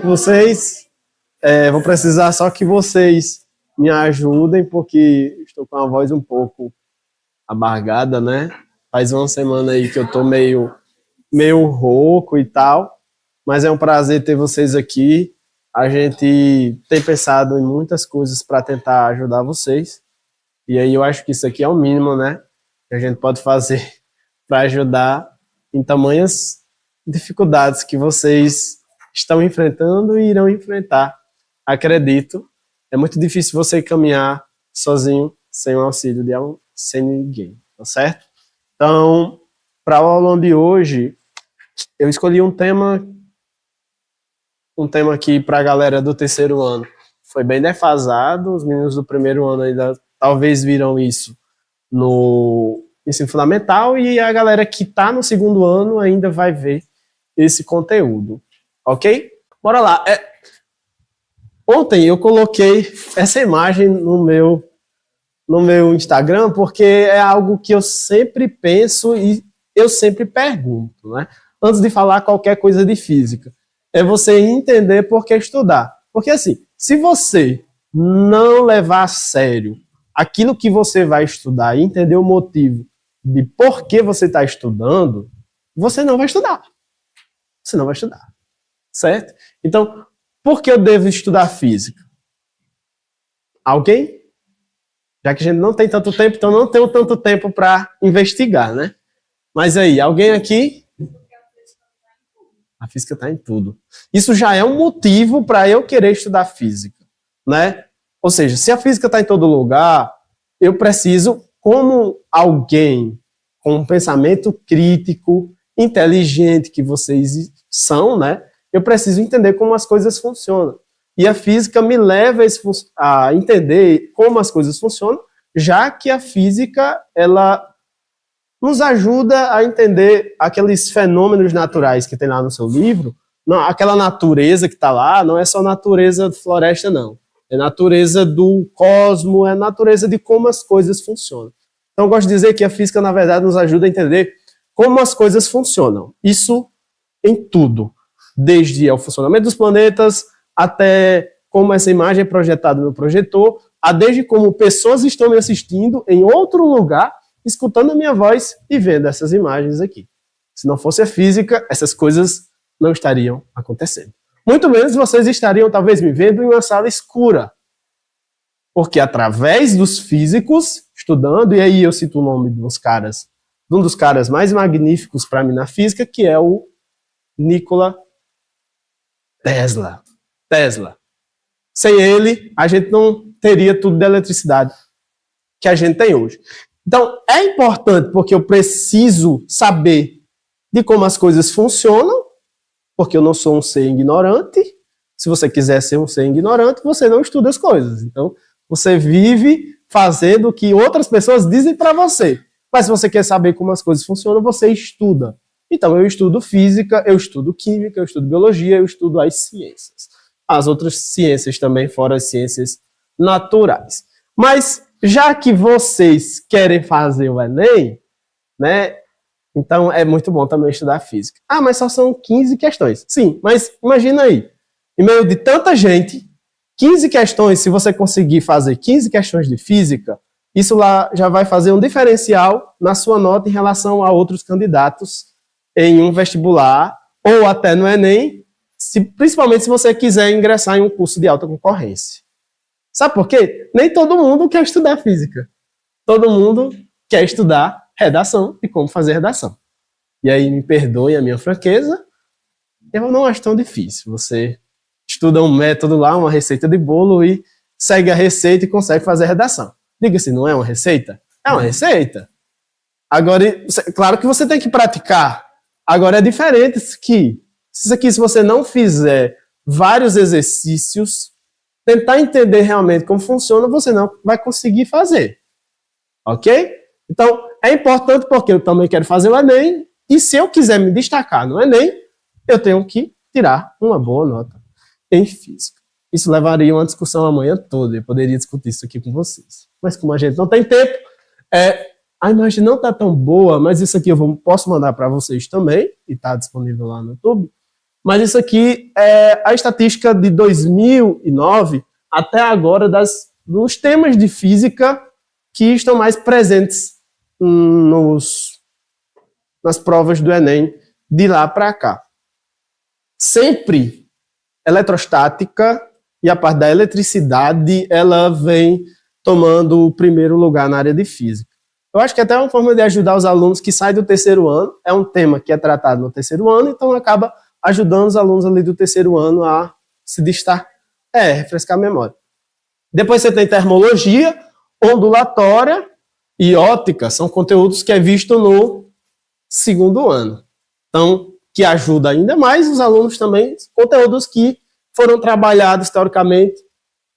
Com vocês, vou precisar só que vocês me ajudem, porque estou com a voz um pouco amargada, né? Faz uma semana aí que eu tô meio rouco e tal, mas é um prazer ter vocês aqui. A gente tem pensado em muitas coisas para tentar ajudar vocês, e aí eu acho que isso aqui é o mínimo, né? Que a gente pode fazer para ajudar em tamanhas dificuldades que vocês estão enfrentando e irão enfrentar. Acredito, é muito difícil você caminhar sozinho, sem o auxílio de sem ninguém, tá certo? Então, para a aula de hoje, eu escolhi um tema aqui para a galera do terceiro ano. Foi bem defasado, os meninos do primeiro ano ainda talvez viram isso no ensino fundamental, e a galera que está no segundo ano ainda vai ver esse conteúdo, ok? Bora lá. Ontem eu coloquei essa imagem no meu Instagram porque é algo que eu sempre penso e eu sempre pergunto, né? Antes de falar qualquer coisa de física, é você entender por que estudar. Porque assim, se você não levar a sério aquilo que você vai estudar e entender o motivo de por que você está estudando, você não vai estudar. Você não vai estudar, certo? Então, por que eu devo estudar física? Alguém? Já que a gente não tem tanto tempo, então não tenho tanto tempo para investigar, né? Mas aí, alguém aqui? A física está em tudo. Isso já é um motivo para eu querer estudar física, né? Ou seja, se a física está em todo lugar, eu preciso, como alguém com um pensamento crítico, inteligente que vocês são, né? Eu preciso entender como as coisas funcionam. E a física me leva a entender como as coisas funcionam, já que a física, ela nos ajuda a entender aqueles fenômenos naturais que tem lá no seu livro. Não, aquela natureza que está lá não é só natureza de floresta, não. É natureza do cosmos, é natureza de como as coisas funcionam. Então, eu gosto de dizer que a física, na verdade, nos ajuda a entender como as coisas funcionam. Isso em tudo. Desde o funcionamento dos planetas, até como essa imagem é projetada no projetor, a desde como pessoas estão me assistindo em outro lugar, escutando a minha voz e vendo essas imagens aqui. Se não fosse a física, essas coisas não estariam acontecendo. Muito menos vocês estariam talvez me vendo em uma sala escura. Porque através dos físicos, estudando, e aí eu cito o nome de um dos caras mais magníficos para mim na física, que é o Nikola Tesla. Sem ele, a gente não teria tudo de eletricidade que a gente tem hoje. Então, é importante porque eu preciso saber de como as coisas funcionam, porque eu não sou um ser ignorante. Se você quiser ser um ser ignorante, você não estuda as coisas. Então, você vive fazendo o que outras pessoas dizem para você. Mas se você quer saber como as coisas funcionam, você estuda. Então, eu estudo física, eu estudo química, eu estudo biologia, eu estudo as ciências. As outras ciências também, fora as ciências naturais. Mas, já que vocês querem fazer o Enem, né? Então, é muito bom também estudar física. Ah, mas só são 15 questões. Sim, mas imagina aí, em meio de tanta gente, 15 questões, se você conseguir fazer 15 questões de física, isso lá já vai fazer um diferencial na sua nota em relação a outros candidatos em um vestibular, ou até no Enem, principalmente se você quiser ingressar em um curso de alta concorrência. Sabe por quê? Nem todo mundo quer estudar física. Todo mundo quer estudar redação e como fazer redação. E aí, me perdoe a minha franqueza, eu não acho tão difícil. Você estuda um método lá, uma receita de bolo, e segue a receita e consegue fazer redação. Diga-se, não é uma receita? É uma receita. Agora, claro que você tem que praticar. Agora, é diferente que, se você não fizer vários exercícios, tentar entender realmente como funciona, você não vai conseguir fazer. Ok? Então, é importante porque eu também quero fazer o Enem, e se eu quiser me destacar no Enem, eu tenho que tirar uma boa nota em física. Isso levaria uma discussão a manhã toda, eu poderia discutir isso aqui com vocês. Mas como a gente não tem tempo, a imagem não está tão boa, mas isso aqui eu posso mandar para vocês também, e está disponível lá no YouTube. mas isso aqui é a estatística de 2009 até agora dos temas de física que estão mais presentes nas provas do Enem de lá para cá. Sempre eletrostática e a parte da eletricidade, ela vem tomando o primeiro lugar na área de física. Eu acho que até é uma forma de ajudar os alunos que saem do terceiro ano, é um tema que é tratado no terceiro ano, então acaba ajudando os alunos ali do terceiro ano a se destacar, refrescar a memória. Depois você tem termologia, ondulatória e óptica, são conteúdos que é visto no segundo ano. Então, que ajuda ainda mais os alunos também, conteúdos que foram trabalhados teoricamente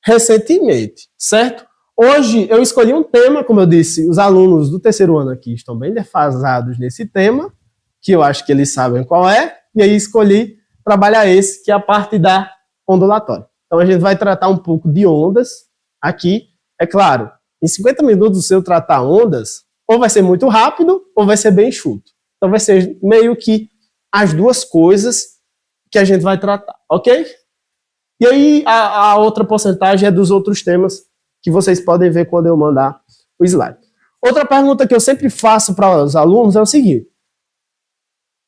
recentemente, certo? Hoje eu escolhi um tema, como eu disse, os alunos do terceiro ano aqui estão bem defasados nesse tema, que eu acho que eles sabem qual é, e aí escolhi trabalhar esse, que é a parte da ondulatória. Então a gente vai tratar um pouco de ondas aqui. É claro, em 50 minutos se eu tratar ondas, ou vai ser muito rápido, ou vai ser bem enxuto. Então vai ser meio que as duas coisas que a gente vai tratar, ok? E aí a outra porcentagem é dos outros temas que vocês podem ver quando eu mandar o slide. Outra pergunta que eu sempre faço para os alunos é o seguinte: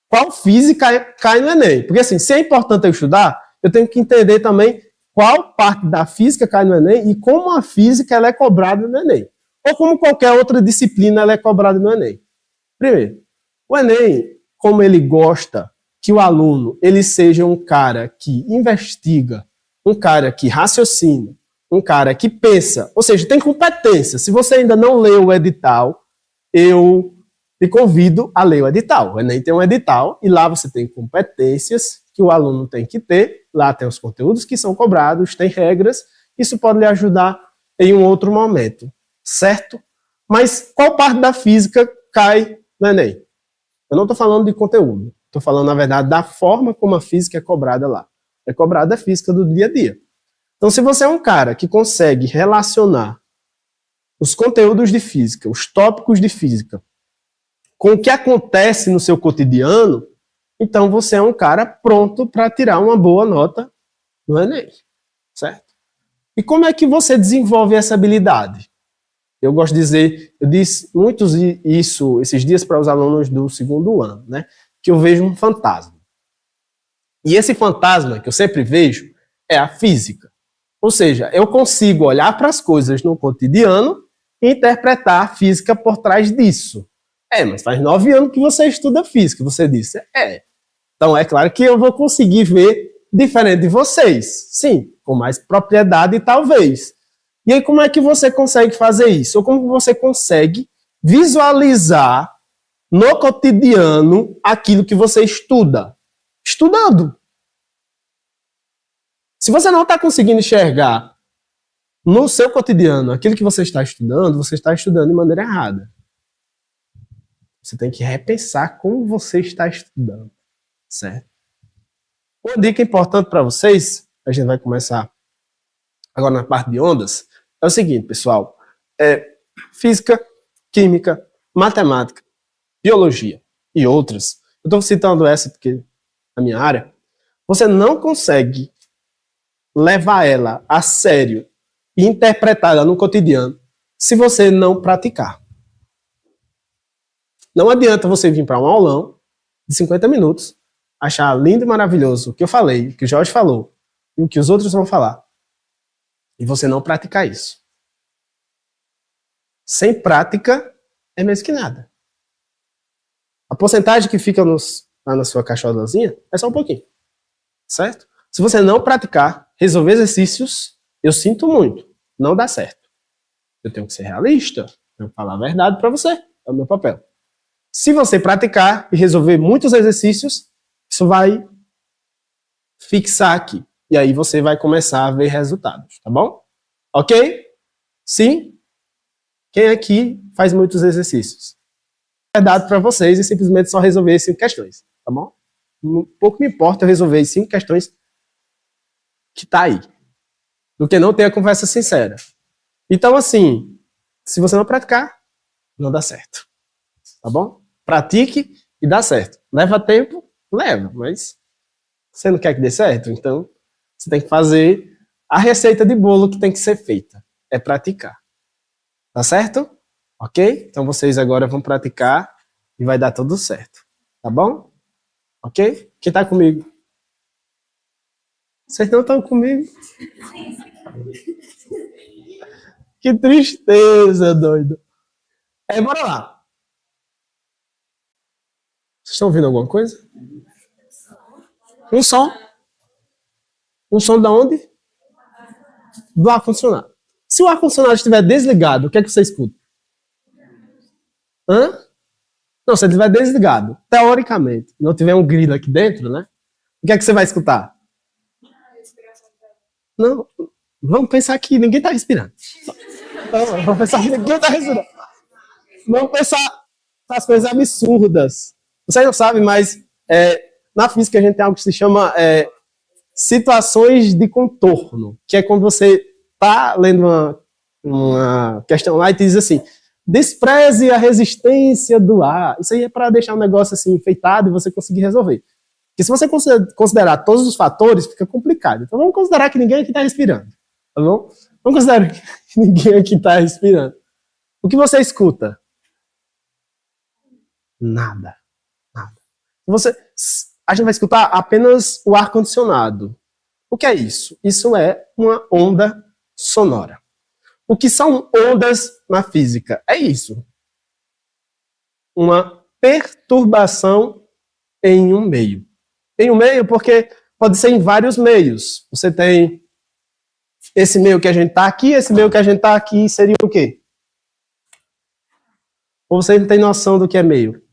qual física cai no Enem? Porque assim, se é importante eu estudar, eu tenho que entender também qual parte da física cai no Enem e como a física ela é cobrada no Enem. Ou como qualquer outra disciplina ela é cobrada no Enem. Primeiro, o Enem, como ele gosta que o aluno ele seja um cara que investiga, um cara que raciocina, um cara que pensa, ou seja, tem competência. Se você ainda não leu o edital, eu te convido a ler o edital. O Enem tem um edital e lá você tem competências que o aluno tem que ter. Lá tem os conteúdos que são cobrados, tem regras. Isso pode lhe ajudar em um outro momento, certo? Mas qual parte da física cai no Enem? Eu não estou falando de conteúdo. Estou falando, na verdade, da forma como a física é cobrada lá. É cobrada a física do dia a dia. Então, se você é um cara que consegue relacionar os conteúdos de física, os tópicos de física, com o que acontece no seu cotidiano, então você é um cara pronto para tirar uma boa nota no Enem, certo? E como é que você desenvolve essa habilidade? Eu gosto de dizer, eu disse muito isso esses dias para os alunos do segundo ano, né? Que eu vejo um fantasma. E esse fantasma que eu sempre vejo é a física. Ou seja, eu consigo olhar para as coisas no cotidiano e interpretar a física por trás disso. Mas faz 9 anos que você estuda física. Você disse, Então é claro que eu vou conseguir ver diferente de vocês. Sim, com mais propriedade talvez. E aí como é que você consegue fazer isso? Ou como você consegue visualizar no cotidiano aquilo que você estuda? Estudando. Se você não está conseguindo enxergar no seu cotidiano aquilo que você está estudando de maneira errada. Você tem que repensar como você está estudando, certo? Uma dica importante para vocês, a gente vai começar agora na parte de ondas, é o seguinte, pessoal. Física, química, matemática, biologia e outras. Eu estou citando essa porque é a minha área. Você não consegue levar ela a sério e interpretá-la no cotidiano se você não praticar. Não adianta você vir para um aulão de 50 minutos, achar lindo e maravilhoso o que eu falei, o que o Jorge falou e o que os outros vão falar, e você não praticar isso. Sem prática é mesmo que nada. A porcentagem que fica lá na sua caixotazinha é só um pouquinho, certo? Se você não praticar, resolver exercícios, eu sinto muito, não dá certo. Eu tenho que ser realista, tenho que falar a verdade para você, é o meu papel. Se você praticar e resolver muitos exercícios, isso vai fixar aqui. E aí você vai começar a ver resultados, tá bom? Ok? Sim? Quem aqui faz muitos exercícios? É dado para vocês e simplesmente só resolver 5 questões, tá bom? Pouco me importa eu resolver 5 questões que tá aí, do que não ter a conversa sincera. Então, assim, se você não praticar, não dá certo. Tá bom? Pratique e dá certo. Leva tempo? Leva, mas Você não quer que dê certo? Então, você tem que fazer a receita de bolo que tem que ser feita. É praticar. Tá certo? Ok? Então, vocês agora vão praticar e vai dar tudo certo. Tá bom? Ok? Quem tá comigo? Vocês não estão comigo? Que tristeza, doido. Bora lá. Vocês estão ouvindo alguma coisa? Um som. Um som da onde? Do ar-condicionado. Se o ar-condicionado estiver desligado, o que é que você escuta? Hã? Não, se ele estiver desligado, teoricamente, não tiver um grilo aqui dentro, né? O que é que você vai escutar? Não, vamos pensar que ninguém está respirando. Vamos pensar que ninguém está respirando. Vamos pensar nas coisas absurdas. Vocês não sabem, mas na física a gente tem algo que se chama situações de contorno, que é quando você está lendo uma questão lá e te diz assim, despreze a resistência do ar. Isso aí é para deixar um negócio assim enfeitado e você conseguir resolver. Porque se você considerar todos os fatores, fica complicado. Então vamos considerar que ninguém aqui está respirando. Tá bom? Vamos considerar que ninguém aqui está respirando. O que você escuta? Nada. Nada. A gente vai escutar apenas o ar-condicionado. O que é isso? Isso é uma onda sonora. O que são ondas na física? É isso. Uma perturbação em um meio. Em um meio porque pode ser em vários meios. Você tem esse meio que a gente está aqui, esse meio que a gente está aqui seria o quê? Ou você não tem noção do que é meio?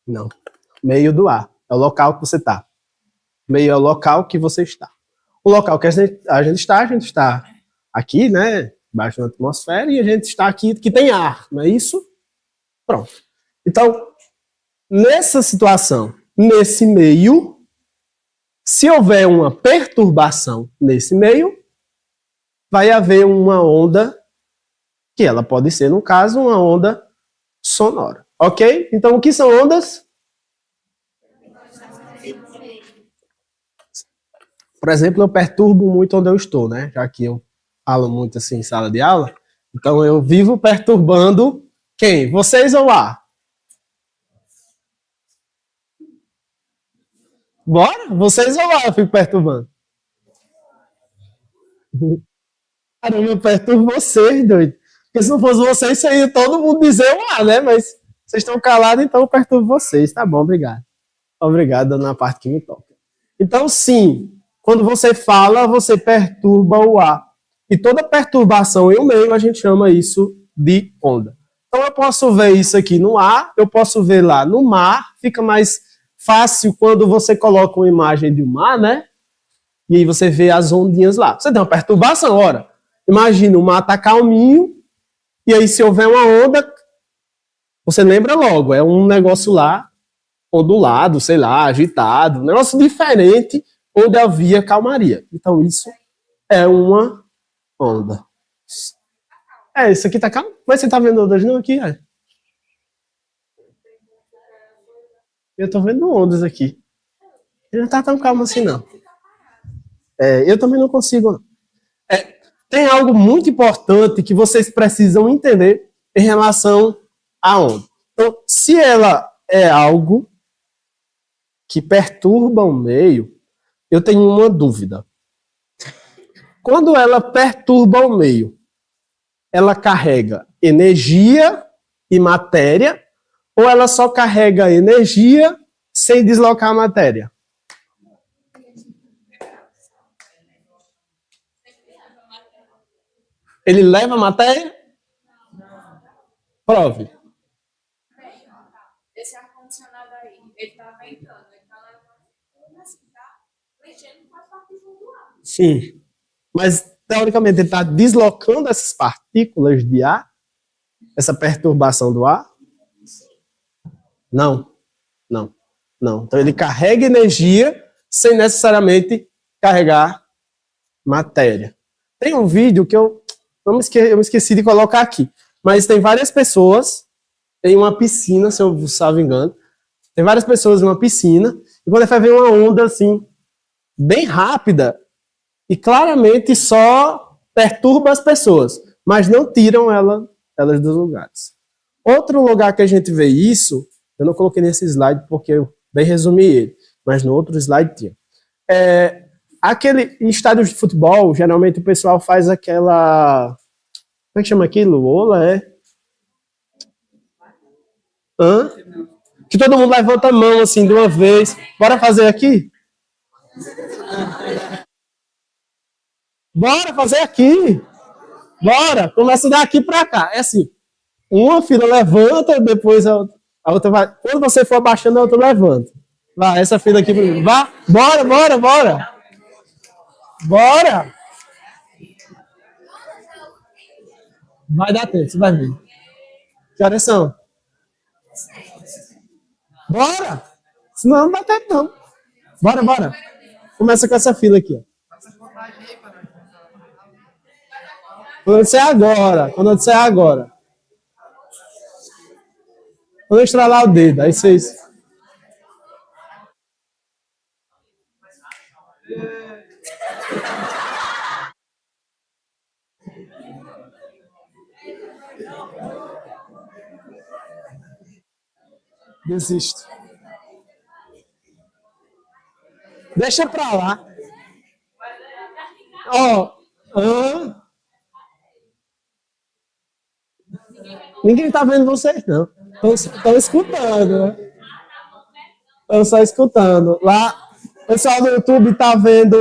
Não. Meio do ar. É o local que você está. Meio é o local que você está. O local que a gente está aqui, né? Embaixo da atmosfera, e a gente está aqui que tem ar, não é isso? Pronto. Então, nessa situação, nesse meio, se houver uma perturbação nesse meio, vai haver uma onda, que ela pode ser, no caso, uma onda sonora. Ok? Então, o que são ondas? Por exemplo, eu perturbo muito onde eu estou, né? Já que eu falo muito assim em sala de aula. Então, eu vivo perturbando quem? Vocês ou ar? Bora? Vocês ou ar eu fico perturbando? Caramba, eu perturbo vocês, doido. Porque se não fosse vocês, seria todo mundo dizer o ar, né? Mas vocês estão calados, então eu perturbo vocês. Tá bom, obrigado. Obrigado na parte que me toca. Então, sim, quando você fala, você perturba o ar. E toda perturbação em um meio, a gente chama isso de onda. Então, eu posso ver isso aqui no ar, eu posso ver lá no mar. Fica mais fácil quando você coloca uma imagem de um mar, né? E aí você vê as ondinhas lá. Você tem uma perturbação, ora. Imagina o mar tá calminho, e aí se houver uma onda, você lembra logo, é um negócio lá, ondulado, sei lá, agitado, um negócio diferente, onde havia calmaria. Então isso é uma onda. Isso aqui tá calmo? Mas você tá vendo ondas não aqui? Eu tô vendo ondas aqui. Ele não tá tão calmo assim, não. Eu também não consigo. Tem algo muito importante que vocês precisam entender em relação à onda. Então, se ela é algo que perturba o meio, eu tenho uma dúvida. Quando ela perturba o meio, ela carrega energia e matéria, ou ela só carrega energia sem deslocar a matéria? Ele leva a matéria? Prove. Esse ar-condicionado aí, ele tá ventando, ele tá levando assim, tá mexendo com as partículas do ar. Sim. Mas, teoricamente, ele está deslocando essas partículas de ar? Essa perturbação do ar? Não. Não. Não. Então, ele carrega energia sem necessariamente carregar matéria. Tem um vídeo que eu me esqueci de colocar aqui. Mas tem várias pessoas em uma piscina, se eu não me engano. Tem várias pessoas numa piscina, e quando vai ver uma onda assim, bem rápida, e claramente só perturba as pessoas, mas não tiram elas dos lugares. Outro lugar que a gente vê isso, eu não coloquei nesse slide porque eu bem resumi ele, mas no outro slide tinha. Em estádios de futebol, geralmente o pessoal faz aquela... Como é que chama aquilo? Ola, é? Hã? Que todo mundo levanta a mão assim de uma vez. Bora fazer aqui? Bora fazer aqui. Bora. Começa daqui pra cá. É assim. Uma fila levanta, depois a outra vai. Quando você for abaixando, a outra levanta. Vai, essa fila aqui. Vá. Bora, bora, bora. Bora. Vai dar tempo, você vai ver. Que horas são? Bora. Senão não dá tempo, não. Bora, bora. Começa com essa fila aqui, ó. Quando eu disser agora. Quando eu disser agora. Quando eu estralar o dedo. Aí vocês... Desisto. Deixa pra lá. Ó. Ninguém tá vendo vocês, não. Estão escutando, né? Estão só escutando. Lá, o pessoal do YouTube tá vendo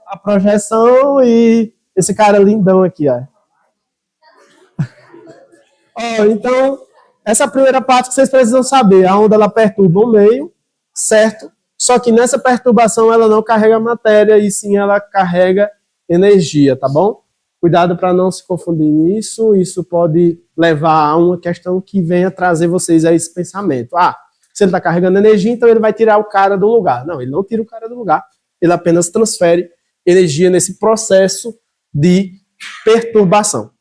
a projeção e esse cara lindão aqui, ó. Então, essa primeira parte que vocês precisam saber. A onda, ela perturba o meio, certo? Só que nessa perturbação ela não carrega matéria, e sim ela carrega energia, tá bom? Cuidado para não se confundir nisso, isso pode levar a uma questão que venha trazer vocês a esse pensamento. Se ele está carregando energia, então ele vai tirar o cara do lugar. Não, ele não tira o cara do lugar, ele apenas transfere energia nesse processo de perturbação.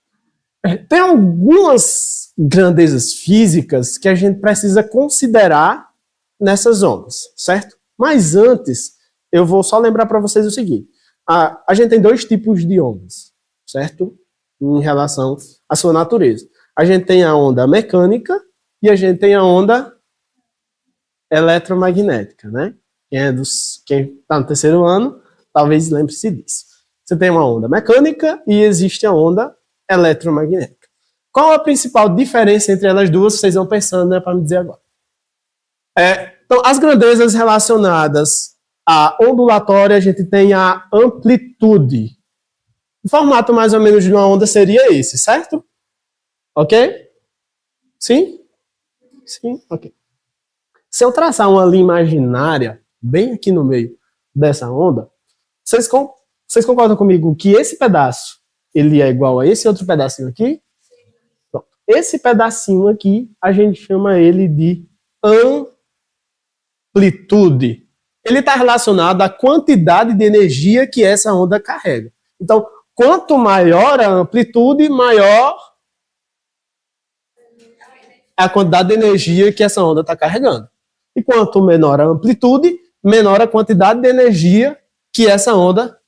Tem algumas grandezas físicas que a gente precisa considerar nessas ondas, certo? Mas antes, eu vou só lembrar para vocês o seguinte. A gente tem dois tipos de ondas, certo? Em relação à sua natureza. A gente tem a onda mecânica e a gente tem a onda eletromagnética, né? Quem está no terceiro ano, talvez lembre-se disso. Você tem uma onda mecânica e existe a onda eletromagnética. Qual a principal diferença entre elas duas? Vocês vão pensando, né, para me dizer agora. Então, as grandezas relacionadas à ondulatória, a gente tem a amplitude. O formato mais ou menos de uma onda seria esse, certo? Ok? Sim? Sim? Ok. Se eu traçar uma linha imaginária bem aqui no meio dessa onda, vocês concordam comigo que esse pedaço ele é igual a esse outro pedacinho aqui? Pronto. Esse pedacinho aqui, a gente chama ele de amplitude. Ele está relacionado à quantidade de energia que essa onda carrega. Então, quanto maior a amplitude, maior a quantidade de energia que essa onda está carregando. E quanto menor a amplitude, menor a quantidade de energia que essa onda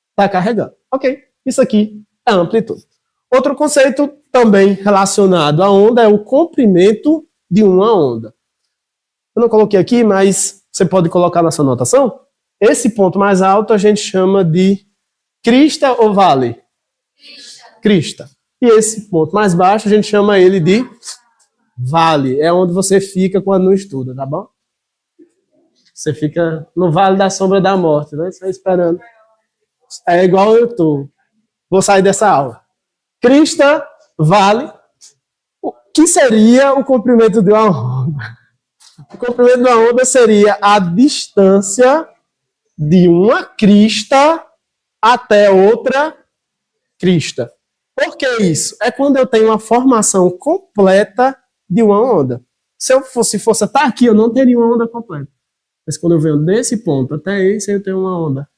está carregando. Ok, isso aqui é a amplitude. Outro conceito também relacionado à onda é o comprimento de uma onda. Eu não coloquei aqui, mas você pode colocar na sua anotação. Esse ponto mais alto a gente chama de crista ou vale? Crista. E esse ponto mais baixo a gente chama ele de vale. É onde você fica quando não estuda, tá bom? Você fica no vale da sombra da morte, né? Você vai esperando. É igual eu tô. Vou sair dessa aula. Crista, vale. O que seria o comprimento de uma onda? O comprimento de uma onda seria a distância de uma crista até outra crista. Por que isso? É quando eu tenho uma formação completa de uma onda. Se fosse estar aqui, eu não teria uma onda completa. Mas quando eu venho desse ponto até esse, eu tenho uma onda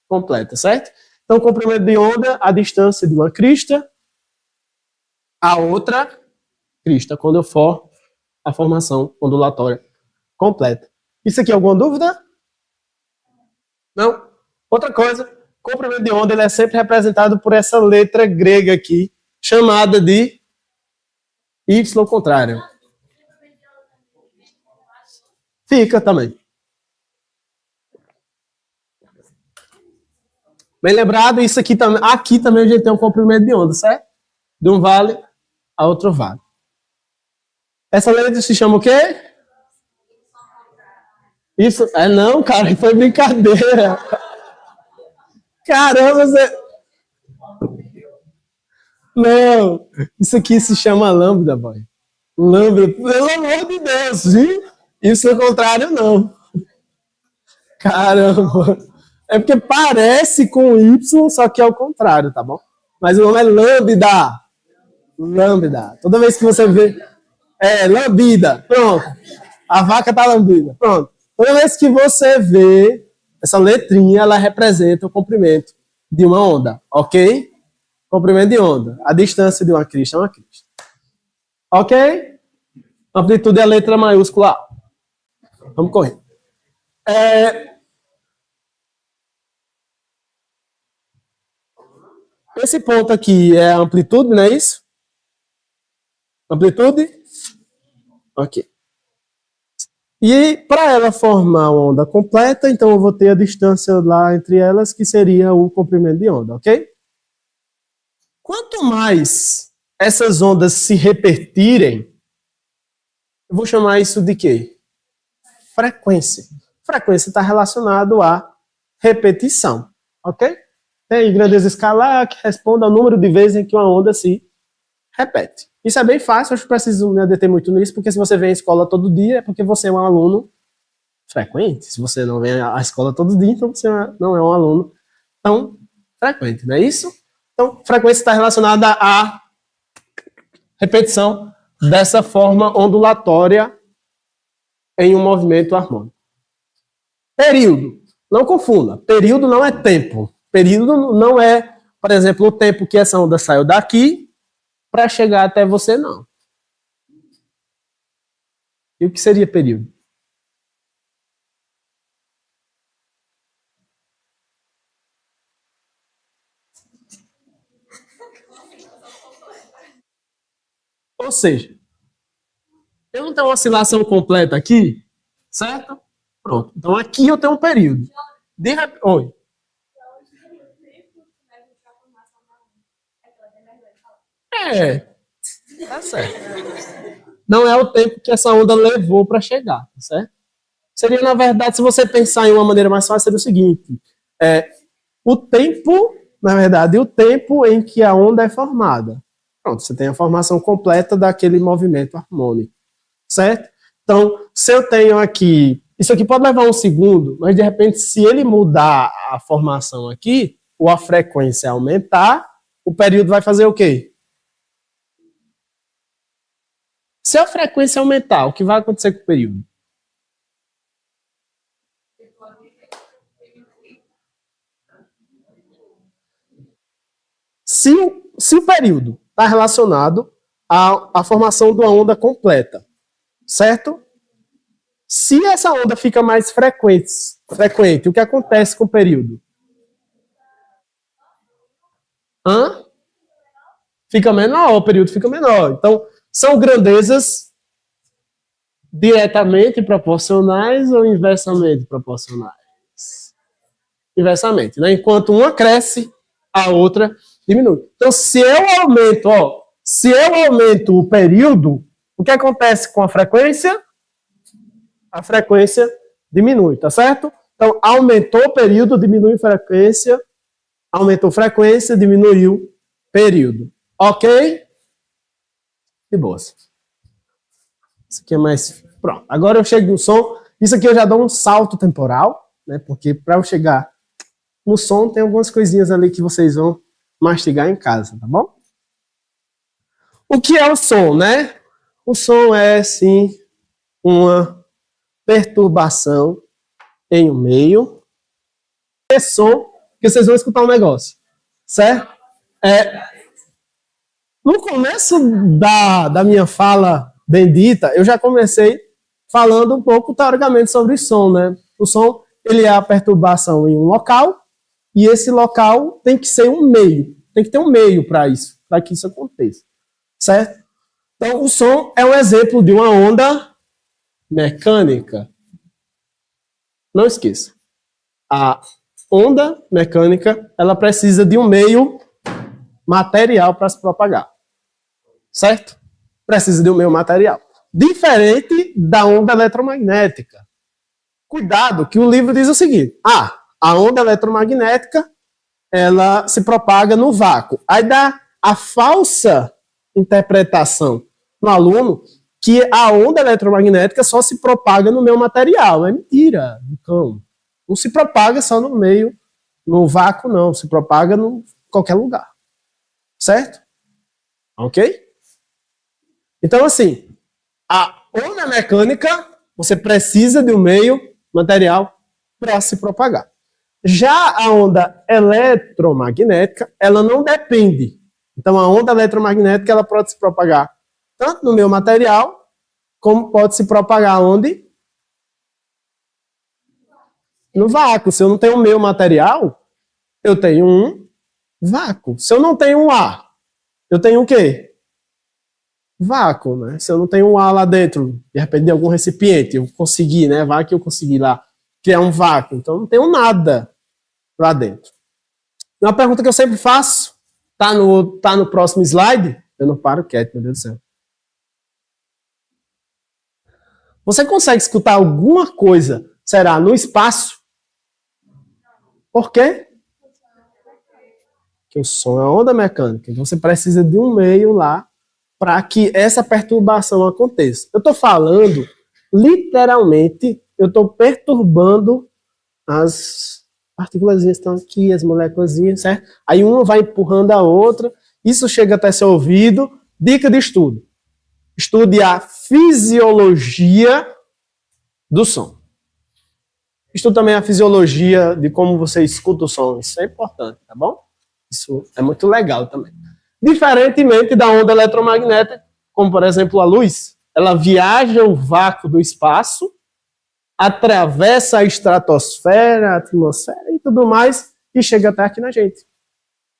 completa, certo? Então, o comprimento de onda, a distância de uma crista a outra crista, quando eu for a formação ondulatória completa. Isso aqui, alguma dúvida? Não? Outra coisa, o comprimento de onda ele é sempre representado por essa letra grega aqui, chamada de Y contrário. Fica também. Bem lembrado, isso aqui também. Aqui também a gente tem um comprimento de onda, certo? De um vale a outro vale. Essa letra se chama o quê? Isso. É não, cara, foi brincadeira. Caramba, você. Não, isso aqui se chama lambda, boy. Lambda, pelo amor de Deus, viu? Isso é o contrário, não. Caramba. É porque parece com Y, só que é o contrário, tá bom? Mas o nome é lambda. Lambda. Toda vez que você vê. É, lambida. Pronto. A vaca tá lambida. Pronto. Toda vez que você vê essa letrinha, ela representa o comprimento de uma onda, ok? Comprimento de onda. A distância de uma crista é uma crista. Ok? Amplitude é a letra maiúscula A. Vamos correr. Esse ponto aqui é a amplitude, não é isso? Amplitude? Ok. E para ela formar uma onda completa, então eu vou ter a distância lá entre elas, que seria o comprimento de onda, ok? Quanto mais essas ondas se repetirem, eu vou chamar isso de quê? Frequência. Frequência está relacionado à repetição, ok? Tem grandeza escalar que responde ao número de vezes em que uma onda se repete. Isso é bem fácil, acho que preciso me deter muito nisso, porque se você vem à escola todo dia, é porque você é um aluno frequente. Se você não vem à escola todo dia, então você não é um aluno tão frequente, não é isso? Então, frequência está relacionada à repetição dessa forma ondulatória em um movimento harmônico. Período. Não confunda. Período não é tempo. Período não é, por exemplo, o tempo que essa onda saiu daqui para chegar até você, não. E o que seria período? Ou seja, eu não tenho uma oscilação completa aqui, certo? Pronto. Então aqui eu tenho um período. Oi. É, tá certo. Não é o tempo que essa onda levou para chegar, tá certo? Seria, na verdade, se você pensar em uma maneira mais fácil, seria o seguinte: o tempo, na verdade, o tempo em que a onda é formada. Pronto, você tem a formação completa daquele movimento harmônico, certo? Então, se eu tenho aqui, isso aqui pode levar um segundo, mas de repente, se ele mudar a formação aqui, ou a frequência aumentar, o período vai fazer o quê? Se a frequência aumentar, o que vai acontecer com o período? Se o período está relacionado à formação de uma onda completa, certo? Se essa onda fica mais frequente, o que acontece com o período? Fica menor, o período fica menor. Então, são grandezas diretamente proporcionais ou inversamente proporcionais? Inversamente, né? Enquanto uma cresce, a outra diminui. Então, se eu aumento o período, o que acontece com a frequência? A frequência diminui, tá certo? Então, aumentou o período, diminui a frequência, aumentou frequência, diminuiu período. Ok? De boas. Isso aqui é mais... Pronto, agora eu chego no som. Isso aqui eu já dou um salto temporal, né? Porque para eu chegar no som, tem algumas coisinhas ali que vocês vão mastigar em casa, tá bom? O que é o som, né? O som é, sim, uma perturbação em um meio. É som que vocês vão escutar um negócio, certo? No começo da minha fala bendita, eu já comecei falando um pouco teoricamente sobre o som, né? O som, ele é a perturbação em um local, e esse local tem que ser um meio. Tem que ter um meio para isso, para que isso aconteça. Certo? Então, o som é um exemplo de uma onda mecânica. Não esqueça. A onda mecânica, ela precisa de um meio material para se propagar. Certo? Precisa de um meio material. Diferente da onda eletromagnética. Cuidado, que o livro diz o seguinte. A onda eletromagnética, ela se propaga no vácuo. Aí dá a falsa interpretação no aluno que a onda eletromagnética só se propaga no meio material. É mentira, então. Não se propaga só no meio, no vácuo, não. Se propaga em qualquer lugar. Certo? Ok? Então, assim, a onda mecânica, você precisa de um meio material para se propagar. Já a onda eletromagnética, ela não depende. Então, a onda eletromagnética, ela pode se propagar tanto no meio material, como pode se propagar onde? No vácuo. Se eu não tenho um meio material, eu tenho um vácuo. Se eu não tenho um ar, eu tenho o quê? Vácuo, né? Se eu não tenho um ar lá dentro, de repente de algum recipiente, eu consegui, né? Vai que eu consegui lá criar um vácuo. Então, eu não tenho nada lá dentro. Uma pergunta que eu sempre faço, tá no próximo slide? Eu não paro quieto, meu Deus do céu. Você consegue escutar alguma coisa, será, no espaço? Por quê? Porque o som é onda mecânica. Então você precisa de um meio lá para que essa perturbação aconteça. Eu estou falando, literalmente, eu estou perturbando as partículas estão aqui, as moléculas, certo? Aí uma vai empurrando a outra, isso chega até seu ouvido. Dica de estudo. Estude a fisiologia do som. Estude também a fisiologia de como você escuta o som. Isso é importante, tá bom? Isso é muito legal também. Diferentemente da onda eletromagnética, como por exemplo a luz, ela viaja o vácuo do espaço, atravessa a estratosfera, a atmosfera e tudo mais, e chega até aqui na gente.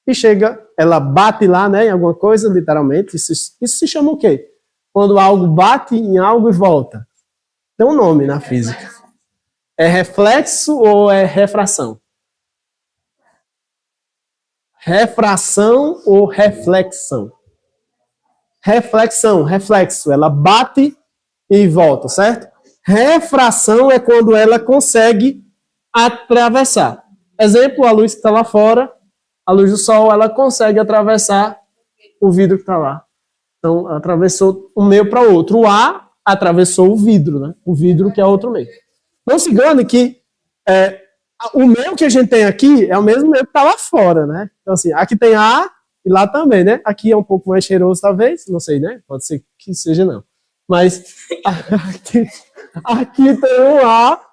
E chega, ela bate lá, né, em alguma coisa, literalmente. Isso se chama o quê? Quando algo bate em algo e volta. Tem um nome na física. É reflexo ou é refração? Refração ou reflexão? Reflexão, reflexo. Ela bate e volta, certo? Refração é quando ela consegue atravessar. Exemplo, a luz que está lá fora, a luz do sol, ela consegue atravessar o vidro que está lá. Então, atravessou um meio para o outro. O ar atravessou o vidro, né? O vidro que é outro meio. Não se engane que o meio que a gente tem aqui é o mesmo meio que está lá fora, né? Então, assim, aqui tem ar e lá também, né? Aqui é um pouco mais cheiroso, talvez. Não sei, né? Pode ser que seja, não. Mas aqui tem um ar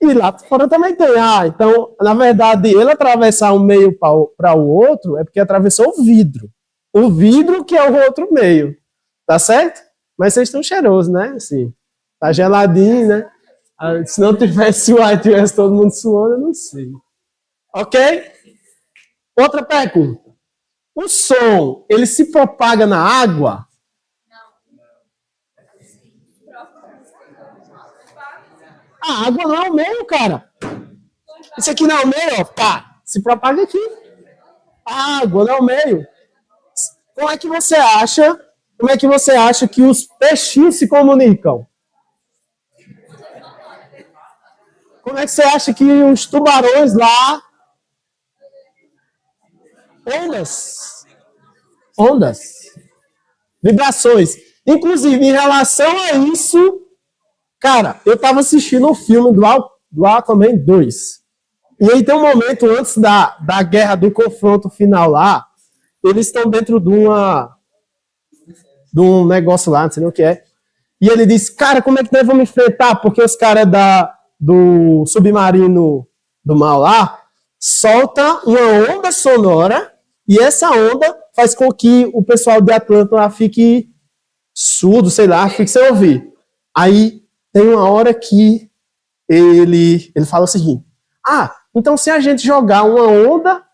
e lá fora também tem ar. Então, na verdade, ele atravessar um meio para o outro é porque atravessou o vidro. O vidro que é o outro meio. Tá certo? Mas vocês estão cheirosos, né? Assim, tá geladinho, né? Se não tivesse o ar e tivesse todo mundo suando, eu não sei. Ok? Outra pergunta. O som, ele se propaga na água? A água não é o meio, cara. Isso aqui não é o meio, ó. Pá, se propaga aqui. A água não é o meio. Como é que você acha que os peixinhos se comunicam? Como é que você acha que os tubarões lá... Ondas. Vibrações. Inclusive, em relação a isso, cara, eu estava assistindo um filme do Aquaman 2. E aí tem um momento antes da guerra, do confronto final lá, eles estão dentro de um negócio lá, não sei nem o que é. E ele diz, cara, como é que nós vamos enfrentar? Porque os caras do submarino do mal lá soltam uma onda sonora e essa onda faz com que o pessoal de Atlanta lá fique surdo, sei lá, fique sem ouvir. Aí tem uma hora que ele fala o seguinte: então se a gente jogar uma onda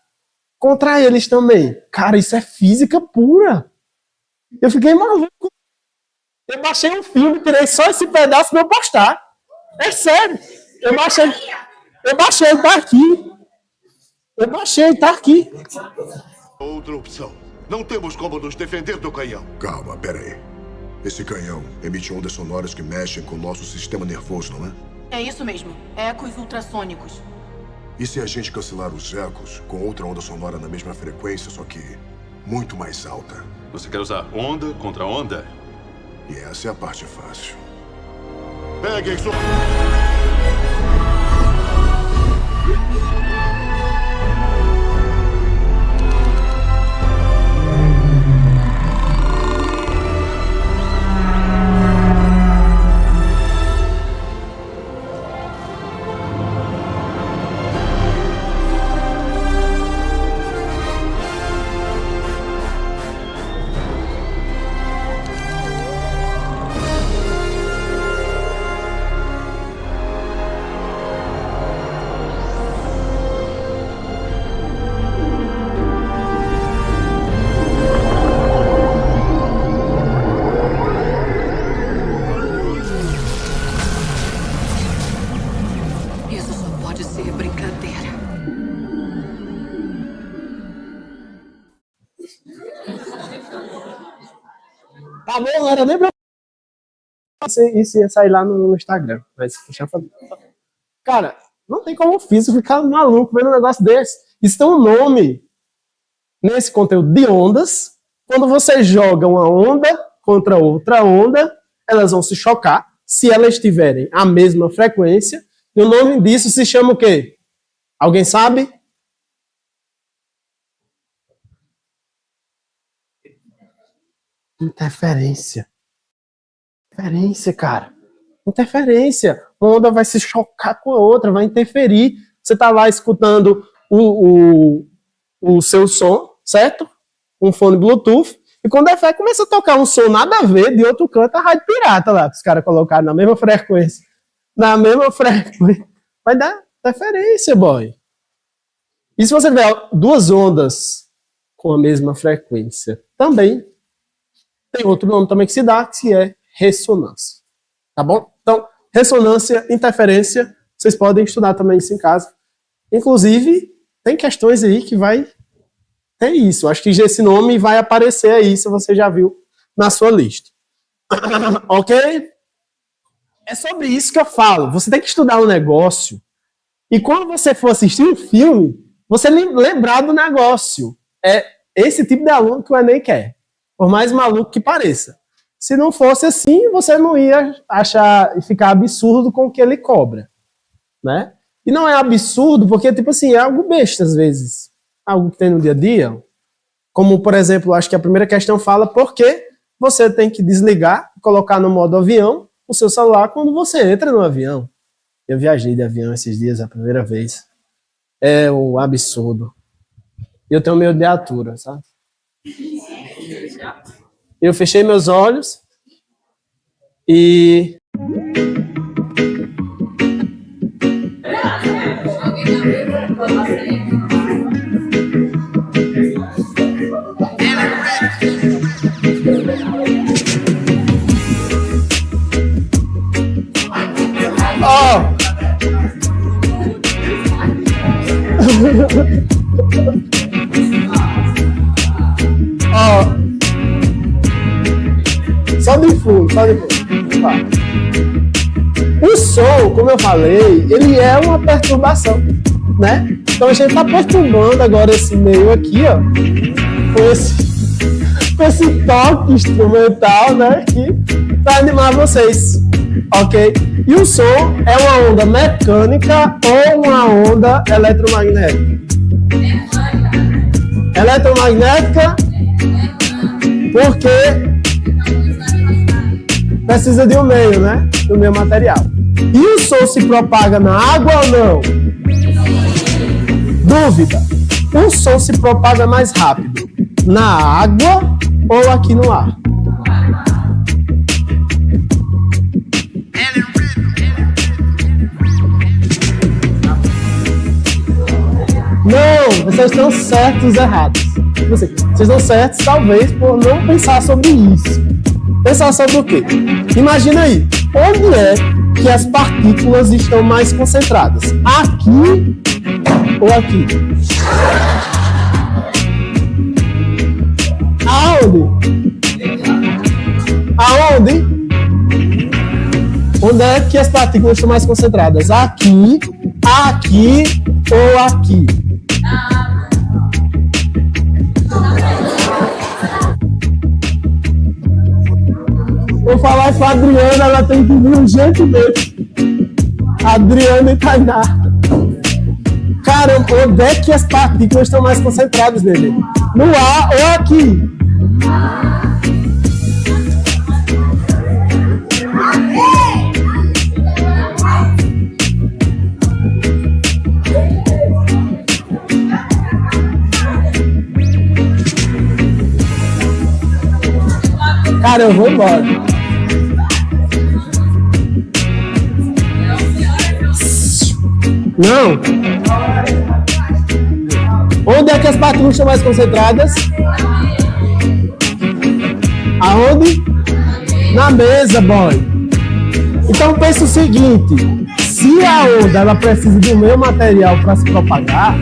contra eles também. Cara, isso é física pura. Eu fiquei maluco. Eu baixei um filme, tirei só esse pedaço pra eu postar. É sério. Eu baixei, tá aqui. Eu baixei, tá aqui. Outra opção. Não temos como nos defender do canhão. Calma, peraí. Esse canhão emite ondas sonoras que mexem com o nosso sistema nervoso, não é? É isso mesmo. Ecos ultrassônicos. E se a gente cancelar os ecos com outra onda sonora na mesma frequência, só que muito mais alta? Você quer usar onda contra onda? E essa é a parte fácil. Peguem sua... Isso só pode ser brincadeira. Tá bom, não era nem pra... Isso ia sair lá no Instagram. Mas, cara, não tem como o físico ficar maluco vendo um negócio desse. Isso tem um nome nesse conteúdo de ondas. Quando você joga uma onda contra outra onda, elas vão se chocar se elas tiverem a mesma frequência. E o nome disso se chama o quê? Alguém sabe? Interferência. Interferência, cara. Interferência. Uma onda vai se chocar com a outra, vai interferir. Você tá lá escutando o seu som, certo? Um fone Bluetooth. E quando começa a tocar um som nada a ver de outro canto, a rádio pirata lá, que os caras colocaram na mesma frequência. Na mesma frequência. Vai dar interferência, boy. E se você tiver duas ondas com a mesma frequência, também tem outro nome também que se dá, que é ressonância. Tá bom? Então, ressonância, interferência, vocês podem estudar também isso em casa. Inclusive, tem questões aí que vai ter isso. Acho que esse nome vai aparecer aí, se você já viu na sua lista. Ok? É sobre isso que eu falo. Você tem que estudar um negócio e quando você for assistir um filme, você lembrar do negócio. É esse tipo de aluno que o Enem quer. Por mais maluco que pareça. Se não fosse assim, você não ia achar e ficar absurdo com o que ele cobra, né? E não é absurdo porque, tipo assim, é algo besta às vezes. Algo que tem no dia a dia. Como, por exemplo, acho que a primeira questão fala por que você tem que desligar, colocar no modo avião o seu celular quando você entra no avião. Eu viajei de avião esses dias a primeira vez. É um absurdo. Eu tenho medo de altura, sabe? Eu fechei meus olhos e... Ó! Ó! Só de fundo, só de fundo. Tá. O som, como eu falei, ele é uma perturbação, né? Então a gente está perturbando agora esse meio aqui, ó, com esse toque instrumental, né? Para animar vocês, ok? E o som é uma onda mecânica ou uma onda eletromagnética? Eletromagnética, porque precisa de um meio, né? Do meio material. E o som se propaga na água ou não? Dúvida. O som se propaga mais rápido na água ou aqui no ar? Não, vocês estão certos e errados. Vocês estão certos, talvez, por não pensar sobre isso. Pensar sobre o quê? Imagina aí, onde é que as partículas estão mais concentradas? Aqui ou aqui? Aonde? Aonde? Onde é que as partículas estão mais concentradas? Aqui, aqui ou aqui? Vou falar com a Adriana, ela tem que vir urgentemente. Adriana e Tainá. Caramba, onde é que as partículas estão mais concentradas, bebê? No ar ou aqui? Cara, eu vou embora. Não. Onde é que as partículas estão mais concentradas? Aonde? Na mesa, boy. Então pensa o seguinte: se a onda ela precisa do meio material para se propagar,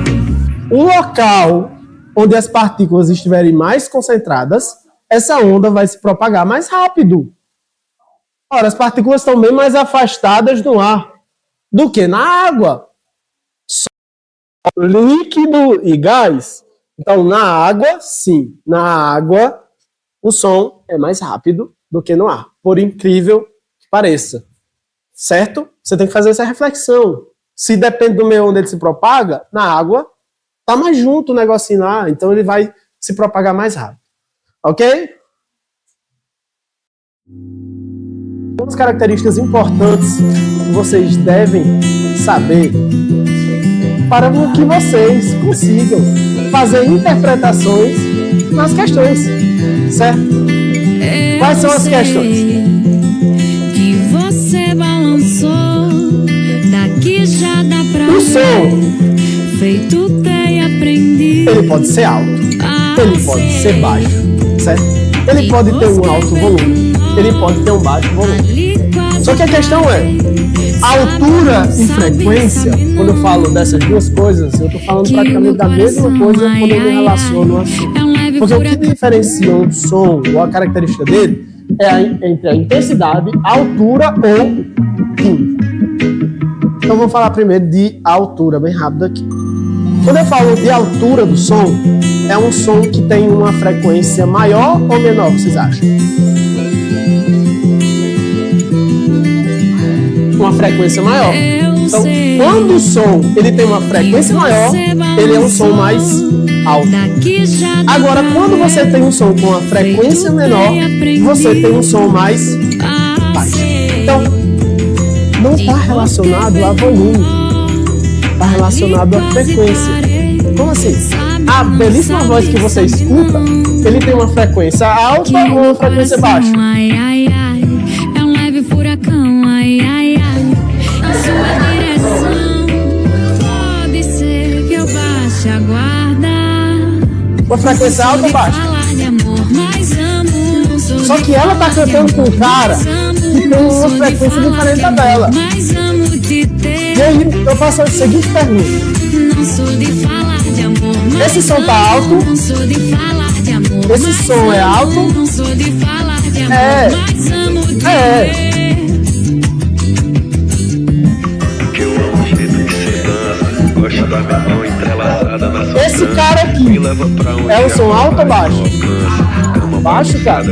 o local onde as partículas estiverem mais concentradas, essa onda vai se propagar mais rápido. Ora, as partículas estão bem mais afastadas do ar do que na água. Líquido e gás. Então, na água, sim. Na água, o som é mais rápido do que no ar. Por incrível que pareça. Certo? Você tem que fazer essa reflexão. Se depende do meio onde ele se propaga, na água, tá mais junto o negocinho lá. Então, ele vai se propagar mais rápido. Ok? Algumas características importantes que vocês devem saber para que vocês consigam fazer interpretações nas questões, certo? Quais são as questões? Que você balançou, daqui já dá pra o som, feito ter aprendido. Ele pode ser alto, ele pode ser baixo, certo? Ele pode ter um alto volume, ele pode ter um baixo volume. Só que a questão é, a altura e frequência, quando eu falo dessas duas coisas, eu estou falando praticamente da mesma coisa quando eu me relaciono assim. Porque o que diferencia um som ou a característica dele é entre a intensidade, a altura ou timbre. Então vou falar primeiro de altura, bem rápido aqui. Quando eu falo de altura do som, é um som que tem uma frequência maior ou menor, vocês acham? Uma frequência maior. Então, quando o som ele tem uma frequência maior, ele é um som mais alto. Agora, quando você tem um som com uma frequência menor, você tem um som mais baixo. Então, não está relacionado a volume, está relacionado à frequência. Como assim? A belíssima voz que você escuta, ele tem uma frequência alta ou uma frequência baixa? É um leve furacão, ai, ai, ai. Na sua direção, pode ser que eu baixe a guarda. Uma frequência alta ou baixa? Só que ela tá cantando com um cara que tem uma frequência diferente da dela. E aí eu faço a seguinte pergunta: esse som tá alto? Esse som é alto? É. Esse cara aqui é o som alto ou baixo? Baixo, cara.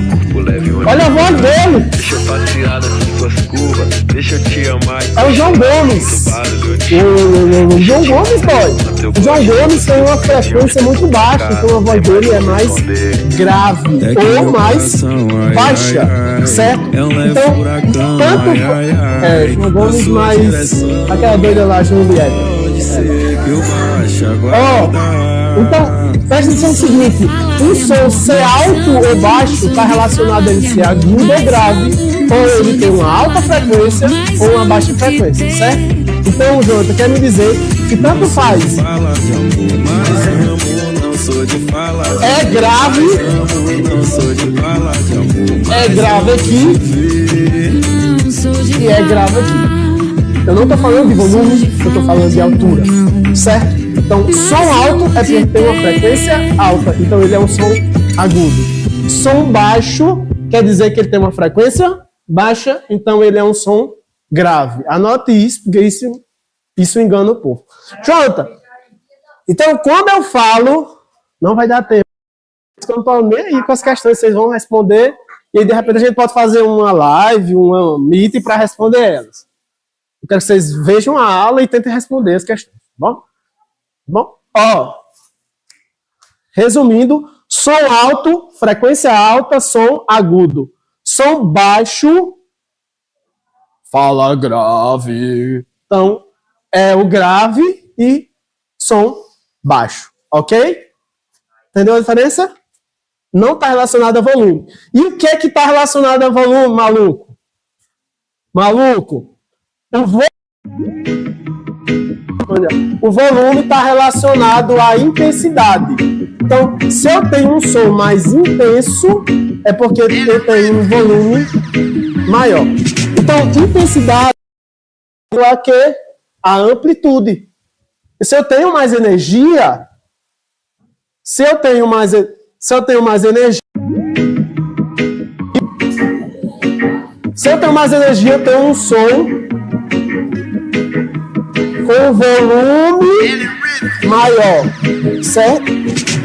Olha a voz dele. Deixa eu passear nas suas curvas. Deixa eu te amar. É o João Gomes. O João Gomes, boy. O João Gomes tem uma frequência muito baixa, então a voz dele é mais grave ou mais baixa, certo? Então, tanto João Gomes mais aquela doida lá, Juliette. Então, presta atenção no seguinte: um som ser alto ou baixo está relacionado a ele ser agudo ou grave, ou ele tem uma alta frequência ou uma baixa frequência, certo? Então, Jonathan, quer me dizer que tanto faz. É grave. É grave aqui. E é grave aqui. Eu não estou falando de volume, eu estou falando de altura. Certo? Então, som alto é porque tem uma frequência alta. Então, ele é um som agudo. Som baixo quer dizer que ele tem uma frequência baixa. Então, ele é um som grave. Anote isso, porque isso engana o povo. Jonathan, então, quando eu falo, não vai dar tempo. Eu não estou nem aí com as questões, vocês vão responder. E aí, de repente, a gente pode fazer uma live, uma meet para responder elas. Eu quero que vocês vejam a aula e tentem responder as questões. Bom? Bom? Ó. Resumindo, som alto, frequência alta, som agudo. Som baixo, fala grave. Então, é o grave e som baixo. Ok? Entendeu a diferença? Não está relacionado a volume. E o que é que está relacionado a volume, maluco? Maluco? O volume está relacionado à intensidade. Então, se eu tenho um som mais intenso, é porque eu tenho um volume maior. Então, intensidade é que a amplitude. E se eu tenho mais energia, se eu tenho mais energia, eu tenho um som com volume maior, certo?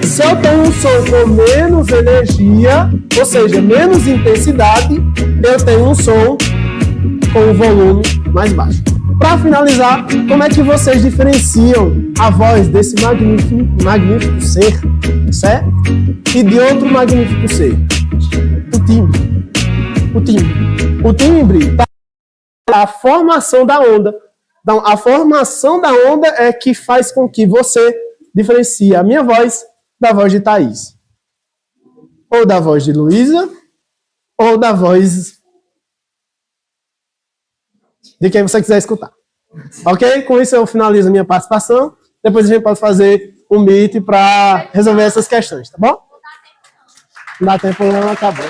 Se eu tenho um som com menos energia, ou seja, menos intensidade, eu tenho um som com volume mais baixo. Para finalizar, como é que vocês diferenciam a voz desse magnífico ser, certo? E de outro magnífico ser? O timbre. O timbre está a formação da onda. Então, a formação da onda é que faz com que você diferencie a minha voz da voz de Thaís. Ou da voz de Luísa, ou da voz de quem você quiser escutar. Ok? Com isso eu finalizo a minha participação. Depois a gente pode fazer um meet para resolver essas questões, tá bom? Não dá tempo, não acabou.